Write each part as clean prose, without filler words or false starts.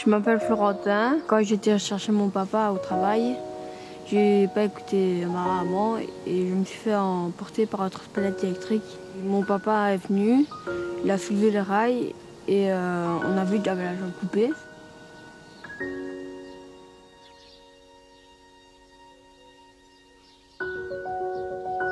Je m'appelle Florentin. Quand j'étais chercher mon papa au travail, j'ai pas écouté ma maman et je me suis fait emporter par un trottinette électrique. Mon papa est venu, il a soulevé les rails et on a vu qu'il avait la jambe coupée.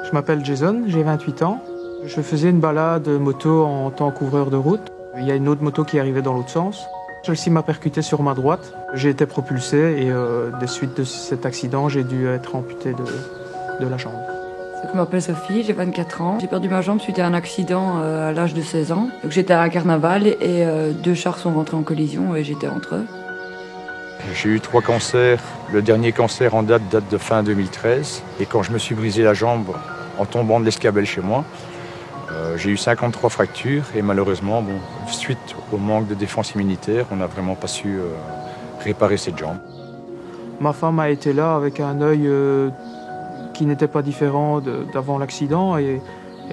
Je m'appelle Jason, j'ai 28 ans. Je faisais une balade moto en tant qu'ouvreur de route. Il y a une autre moto qui arrivait dans l'autre sens. Celle-ci m'a percuté sur ma droite. J'ai été propulsé et des suites de cet accident, j'ai dû être amputé de la jambe. Je m'appelle Sophie, j'ai 24 ans. J'ai perdu ma jambe suite à un accident à l'âge de 16 ans. J'étais à un carnaval et deux chars sont rentrés en collision et j'étais entre eux. J'ai eu 3 cancers. Le dernier cancer en date de fin 2013. Et quand je me suis brisé la jambe en tombant de l'escabelle chez moi, j'ai eu 53 fractures et malheureusement, suite au manque de défense immunitaire, on n'a vraiment pas su réparer cette jambe. Ma femme a été là avec un œil qui n'était pas différent d'avant l'accident et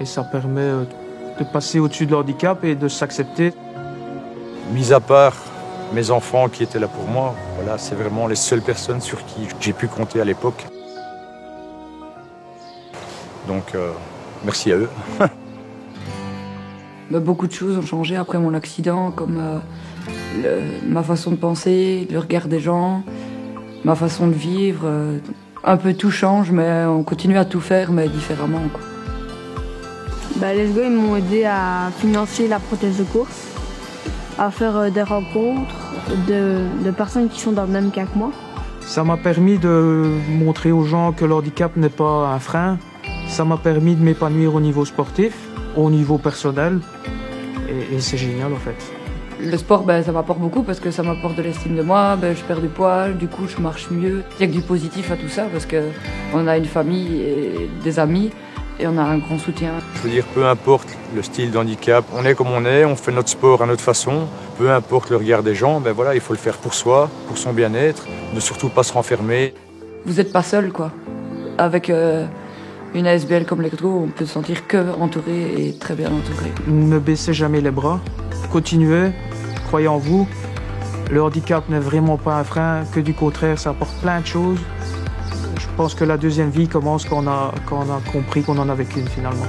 ça permet de passer au-dessus de l'handicap et de s'accepter. Mis à part mes enfants qui étaient là pour moi, voilà, c'est vraiment les seules personnes sur qui j'ai pu compter à l'époque. Donc, merci à eux. Beaucoup de choses ont changé après mon accident, comme ma façon de penser, le regard des gens, ma façon de vivre. Un peu tout change, mais on continue à tout faire, mais différemment, quoi. Les gars, ils m'ont aidé à financer la prothèse de course, à faire des rencontres de personnes qui sont dans le même cas que moi. Ça m'a permis de montrer aux gens que le handicap n'est pas un frein. Ça m'a permis de m'épanouir au niveau sportif, au niveau personnel, et c'est génial en fait. Le sport, ça m'apporte beaucoup parce que ça m'apporte de l'estime de moi, je perds du poids, du coup je marche mieux. Il y a que du positif à tout ça parce qu'on a une famille et des amis et on a un grand soutien. Je veux dire, peu importe le style d'handicap, on est comme on est, on fait notre sport à notre façon. Peu importe le regard des gens, voilà, il faut le faire pour soi, pour son bien-être, ne surtout pas se renfermer. Vous n'êtes pas seul, quoi. Avec une ASBL comme l'Ectro, on peut se sentir que entouré et très bien entouré. Ne baissez jamais les bras, continuez, croyez en vous. Le handicap n'est vraiment pas un frein, que du contraire, ça apporte plein de choses. Je pense que la deuxième vie commence quand on a compris qu'on en avait qu'une finalement.